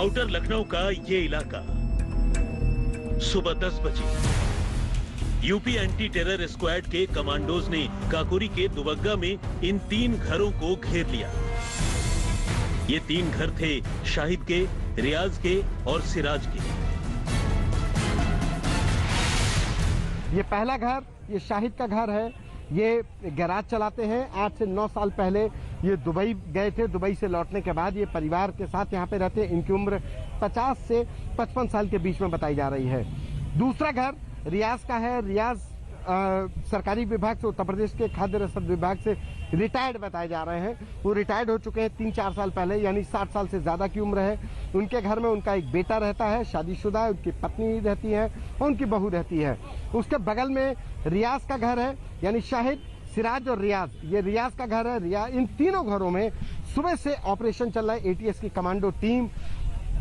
Outer Lucknow का ये इलाका सुबह 10 बजे यूपी एंटी टेरर स्क्वाड के कमांडोज ने काकोरी के दुबग्गा में इन 3 घरों को घेर लिया। ये 3 घर थे शाहिद के, रियाज के और सिराज के। ये पहला घर ये शाहिद का घर है। ये गैराज चलाते हैं। 8 से 9 साल पहले ये दुबई गए थे। दुबई से लौटने के बाद ये परिवार के साथ यहाँ पे रहते हैं। इनकी उम्र 50 से 55 साल के बीच में बताई जा रही है। दूसरा घर रियाज का है। रियाज सरकारी विभाग से, उत्तर प्रदेश के खाद्य रसद विभाग से रिटायर्ड बताए जा रहे हैं। वो रिटायर्ड हो चुके हैं 3-4 साल पहले, यानी 60 साल से ज्यादा की उम्र है। उनके घर में उनका एक बेटा रहता है, शादीशुदा है, उनकी पत्नी रहती है और उनकी बहू रहती है। उसके बगल में रियाज का घर है, यानी शाहिद, सिराज और रियाज। ये रियाज का घर है। रियाज, इन तीनों घरों में सुबह से ऑपरेशन चल रहा है। एटीएस की कमांडो टीम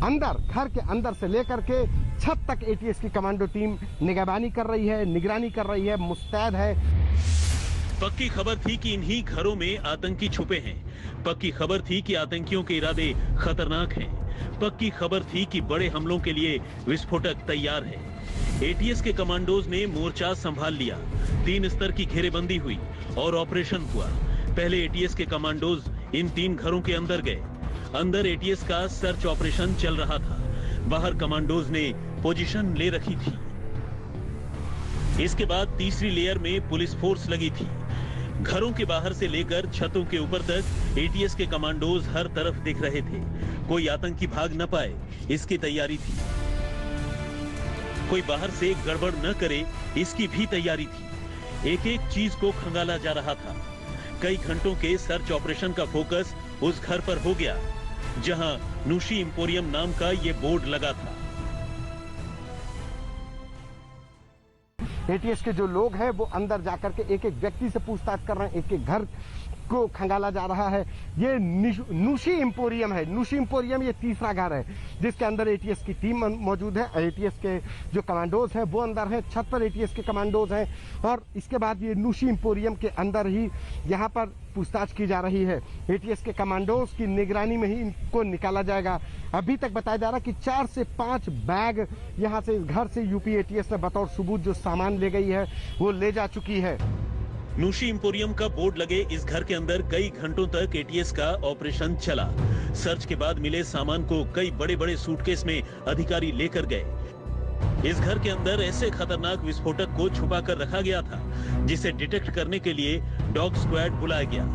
अंदर, घर के अंदर से लेकर के छत तक एटीएस की कमांडो टीम निगरानी कर रही है, मुस्तैद है। पक्की खबर थी कि इन्हीं घरों में आतंकी छुपे हैं। पक्की खबर थी कि आतंकियों के इरादे खतरनाक हैं। पक्की खबर थी कि बड़े हमलों के लिए विस्फोटक तैयार है। एटीएस के कमांडोज ने मोर्चा संभाल लिया। 3 स्तर की घेरेबंदी हुई और ऑपरेशन हुआ। पहले एटीएस के कमांडोज इन 3 घरों के अंदर गए। अंदर एटीएस का सर्च ऑपरेशन चल रहा था। बाहर कमांडोज ने पोजीशन ले रखी थी। इसके बाद तीसरी लेयर में पुलिस फोर्स लगी थी। घरों के बाहर से लेकर छतों के ऊपर तक एटीएस के कमांडोज हर तरफ दिख रहे थे। कोई आतंकी भाग न पाए, इसकी तैयारी थी। कोई बाहर से गड़बड़ न करे, इसकी भी तैयारी थी। एक एक चीज को खंगाला जा रहा था। कई घंटों के सर्च ऑपरेशन का फोकस उस घर पर हो गया जहां नूशी एम्पोरियम नाम का ये बोर्ड लगा था। एटीएस के जो लोग हैं वो अंदर जाकर के एक एक व्यक्ति से पूछताछ कर रहे हैं। एक एक घर को खंगाला जा रहा है। ये नूशी एम्पोरियम है। नूशी एम्पोरियम ये तीसरा घर है जिसके अंदर एटीएस की टीम मौजूद है। एटीएस के जो कमांडोज हैं वो अंदर हैं। छत पर एटीएस के कमांडोज हैं और इसके बाद ये नूशी एम्पोरियम के अंदर ही यहाँ पर पूछताछ की जा रही है। एटीएस के कमांडोज की निगरानी में ही इनको निकाला जाएगा। अभी तक बताया जा रहा है कि 4 से 5 बैग यहाँ से, इस घर से यूपी एटीएस ने बतौर सबूत जो सामान ले गई है वो ले जा चुकी है। नूशी एम्पोरियम का बोर्ड लगे इस घर के अंदर कई घंटों तक एटीएस का ऑपरेशन चला। सर्च के बाद मिले सामान को कई बड़े बड़े सूटकेस में अधिकारी लेकर गए। इस घर के अंदर ऐसे खतरनाक विस्फोटक को छुपा कर रखा गया था जिसे डिटेक्ट करने के लिए डॉग स्क्वाड बुलाया गया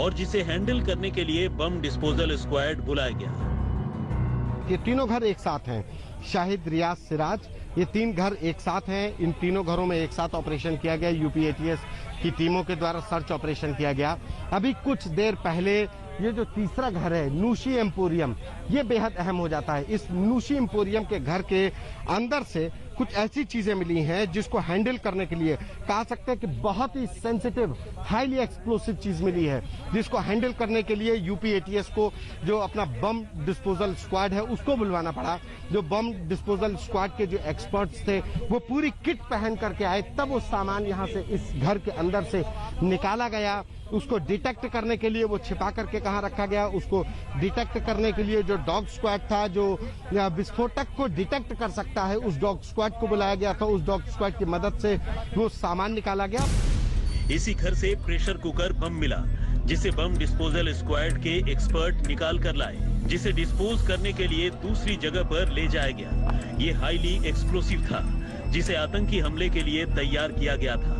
और जिसे हैंडल करने के लिए बम डिस्पोजल स्क्वाड बुलाया गया। ये तीनों घर एक साथ हैं। शाहिद, रियाज, सिराज, ये 3 घर एक साथ हैं। इन तीनों घरों में एक साथ ऑपरेशन किया गया। यूपी एटीएस की टीमों के द्वारा सर्च ऑपरेशन किया गया। अभी कुछ देर पहले ये जो तीसरा घर है नूशी एम्पोरियम, ये बेहद अहम हो जाता है। इस नूशी एम्पोरियम के घर के अंदर से कुछ ऐसी चीजें मिली हैं जिसको हैंडल करने के लिए कह सकते हैं कि बहुत ही सेंसिटिव, हाईली एक्सप्लोसिव चीज मिली है जिसको हैंडल करने के लिए यूपी एटीएस को जो अपना बम डिस्पोजल स्क्वाड है उसको बुलवाना पड़ा। जो बम डिस्पोजल स्क्वाड के जो एक्सपर्ट्स थे वो पूरी किट पहन करके आए, तब वो सामान यहाँ से इस घर के अंदर से निकाला गया। उसको डिटेक्ट करने के लिए वो छिपा करके कहाँ रखा गया, उसको डिटेक्ट करने के लिए जो डॉग स्क्वाड था जो विस्फोटक को डिटेक्ट कर सकता है उस डॉग स्क्वाड को बुलाया गया था। उस डॉग स्क्वाड की मदद से वो सामान निकाला गया। इसी घर से प्रेशर कुकर बम मिला जिसे बम डिस्पोजल स्क्वाड के एक्सपर्ट निकाल कर लाए, जिसे डिस्पोज करने के लिए दूसरी जगह पर ले जाया गया। ये हाईली एक्सप्लोसिव था जिसे आतंकी हमले के लिए तैयार किया गया था।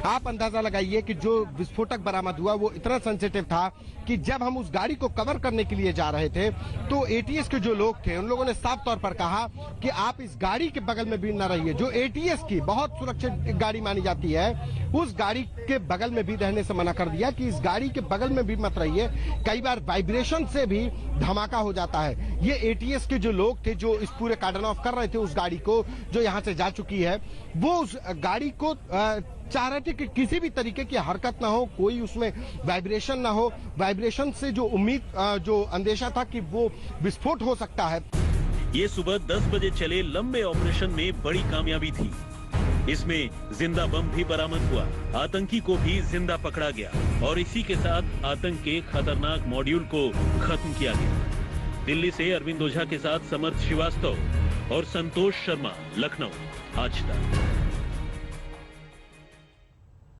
आप अंदाजा लगाइए कि जो विस्फोटक बरामद हुआ वो इतना सेंसिटिव था कि जब हम उस गाड़ी को कवर करने के लिए जा रहे थे तो एटीएस के जो लोग थे उन लोगों ने साफ तौर पर कहा कि आप इस गाड़ी के बगल में भी न रहिए। जो एटीएस की बहुत सुरक्षित गाड़ी मानी जाती है उस गाड़ी के बगल में भी रहने से मना कर दिया कि इस गाड़ी के बगल में भी मत रहिए। कई बार वाइब्रेशन से भी धमाका हो जाता है। ये एटीएस के जो लोग थे जो इस पूरे कार्डन ऑफ कर रहे थे उस गाड़ी को जो यहाँ से जा चुकी है, वो उस गाड़ी को चाह रहे थे कि किसी भी तरीके की हरकत ना हो, कोई उसमें वाइब्रेशन ना हो। वाइब्रेशन से जो उम्मीद, जो अंदेशा था कि वो विस्फोट हो सकता है। ये सुबह 10 बजे चले लंबे ऑपरेशन में बड़ी कामयाबी थी। इसमें जिंदा बम भी बरामद हुआ, आतंकी को भी जिंदा पकड़ा गया और इसी के साथ आतंक के खतरनाक मॉड्यूल को खत्म किया गया। दिल्ली से अरविंद ओझा के साथ समर्थ श्रीवास्तव और संतोष शर्मा, लखनऊ, आज तक।